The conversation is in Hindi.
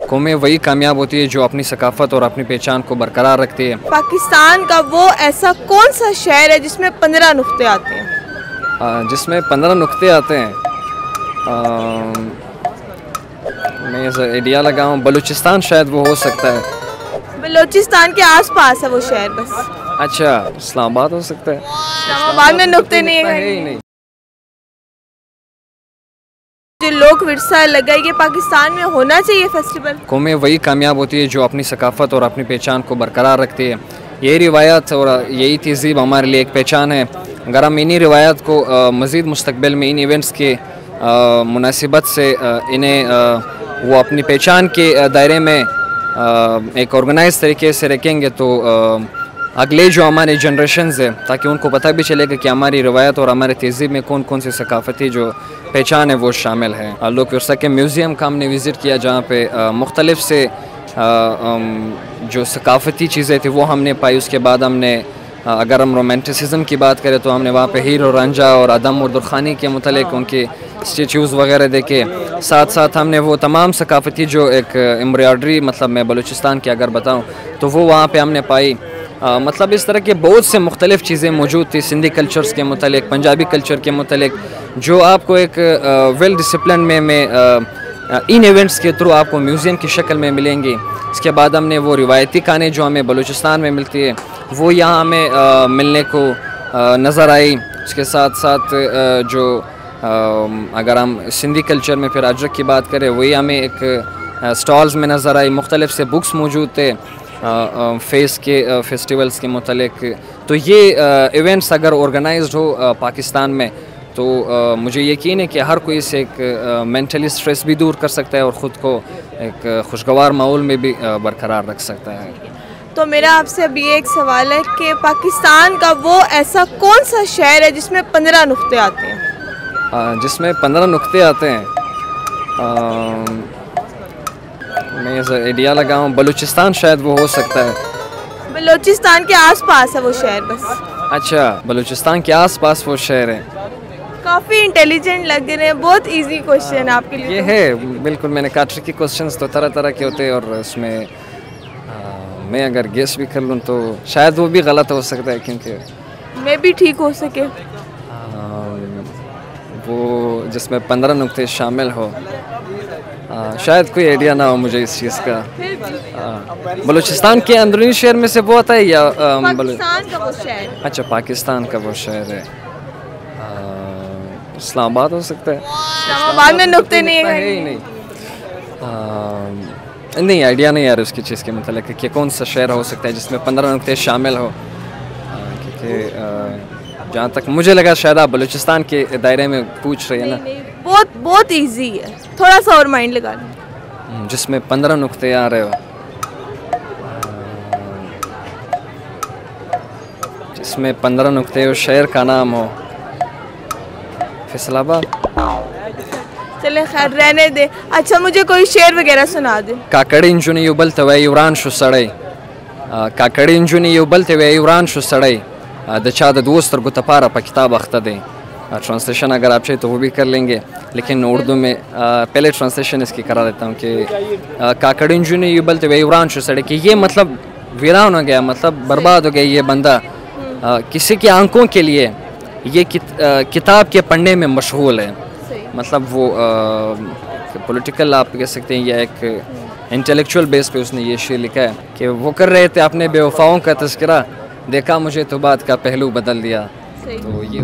कौमें वही कामयाब होती है जो अपनी सकाफत और अपनी पहचान को बरकरार रखती है। पाकिस्तान का वो ऐसा कौन सा शहर है जिसमें 15 नुक्ते आते हैं? जिसमें 15 नुक्ते आते हैं, मैं आइडिया लगाऊं, बलूचिस्तान शायद वो हो सकता है। बलूचिस्तान के आसपास है वो शहर बस। अच्छा, इस्लामाबाद हो सकता है। इस्लामाबाद में नुक्ते नहीं है ही नहीं। जो लोक विरसा लगा ये पाकिस्तान में होना चाहिए फेस्टिवल। कौमें वही कामयाब होती है जो अपनी सकाफत और अपनी पहचान को बरकरार रखती है। यही रिवायत और यही तहज़ीब हमारे लिए एक पहचान है। अगर हम इन्हीं रिवायत को मज़ीद मुस्तकबिल में इन इवेंट्स के मुनासिबत से इन्हें वो अपनी पहचान के दायरे में एक ऑर्गेनाइज तरीके से रखेंगे तो अगले जो हमारे जनरेशन्स है, ताकि उनको पता भी चलेगा कि हमारी रवायत और हमारे तहज़ीब में कौन कौन सी सकाफ़ती जो पहचान है वो शामिल है। लोक विरसा के म्यूज़ियम का हमने विज़िट किया, जहाँ पे मुख्तलिफ से जो सकाफ़ती चीज़ें थी वो हमने पाई। उसके बाद हमने अगर हम रोमांटिसिज्म की बात करें तो हमने वहाँ पे हीर और रांझा और आदम और दुरखानी के मुतल्लिक़ उनके स्टेचूज़ वगैरह देखे। साथ साथ हमने वो तमाम सकाफ़ती जो एक एम्ब्रॉयडरी, मतलब मैं बलूचिस्तान की अगर बताऊँ तो वो वहाँ पे हमने पाई। मतलब इस तरह के बहुत से मुख्तलिफ़ चीज़ें मौजूद थी सिंधी कल्चर्स के मुतल्लिक़, पंजाबी कल्चर के मुतल्लिक़, जो आपको एक वेल डिसिप्लिन में इन इवेंट्स के थ्रू आपको म्यूज़ियम की शक्ल में मिलेंगी। इसके बाद हमने वो रिवायती खाने जो हमें बलूचिस्तान में मिलती है वो यहाँ हमें मिलने को नज़र आई। उसके साथ साथ जो अगर हम सिंधी कल्चर में फिर अजरक की बात करें, वही हमें एक स्टॉल्स में नज़र आई। मुख्तलिफ से बुक्स मौजूद थे फेस के फेस्टिवल्स के मुतल्लिक़। तो ये इवेंट्स अगर ऑर्गेनाइज्ड हो पाकिस्तान में तो मुझे यकीन है कि हर कोई इससे एक मेंटली स्ट्रेस भी दूर कर सकता है और ख़ुद को एक खुशगवार माहौल में भी बरकरार रख सकता है। तो मेरा आपसे अभी एक सवाल है कि पाकिस्तान का वो ऐसा कौन सा शहर है जिसमें 15 नुक्ते आते हैं? जिसमें 15 नुक्ते आते हैं, मैं आइडिया लगाऊं, बलूचिस्तान शायद वो हो सकता है। बलूचिस्तान के आसपास है वो शहर बस। अच्छा, बलूचिस्तान के आसपास वो शहर है। काफ़ी इंटेलिजेंट लग रहे हैं, बहुत इजी क्वेश्चन आपके लिए। ये है बिल्कुल, मैंने कहा ट्रिकी क्वेश्चंस तो तरह तरह के होते हैं और उसमें मैं अगर गेस भी कर लूँ तो शायद वो भी गलत हो सकता है, क्योंकि मैं भी ठीक हो सके। वो जिसमें 15 नुक्ते शामिल हो, शायद कोई आइडिया ना हो मुझे इस चीज़ का। बलूचिस्तान के अंदरूनी शहर में से वो आता है या पाकिस्तान का वो शहर? अच्छा, पाकिस्तान का वो शहर है। इस्लामाबाद हो सकता है। इस्लामाबाद में नुक्ते नहीं है ही नहीं। नहीं आइडिया नहीं यार उसकी चीज़ के मतलब कि कौन सा शहर हो सकता है जिसमें 15 नुक्ते शामिल हो, क्योंकि जहाँ तक मुझे लगा शायद आप बलूचिस्तान के दायरे में पूछ रहे हैं ना। बहुत बहुत इजी है, थोड़ा सा और माइंड लगा लो। जिसमें 15 नुक्ते आ रहे हो, जिसमें 15 नुक्ते हो, शहर का नाम हो फैसलाबाद। चले खैर रहने दे। अच्छा मुझे कोई शेर वगैरह सुना दे। काकड़िन जुनी युबल तवे युरान शु सड़ई, काकड़िन जुनी युबल तवे युरान शु सड़ई, दचा द दोस्तर गुतपारा पर किताब अख्ता दे। ट्रांसलेशन अगर आप चाहिए तो वो भी कर लेंगे, लेकिन उर्दू में पहले ट्रांसलेशन इसकी करा देता हूँ कि काकड़िन जुनी युबल तवे युरान शु सड़ई, कि ये मतलब वीरान हो गया, मतलब बर्बाद हो गया ये बंदा। किसी की आंखों के लिए ये किताब के पढ़ने में मशगूल है। मतलब वो पॉलिटिकल आप कह सकते हैं या एक इंटेलेक्चुअल बेस पे उसने ये शेर लिखा है कि वो कर रहे थे अपने बेवफाओं का तज़किरा, देखा मुझे तो बात का पहलू बदल दिया। तो ये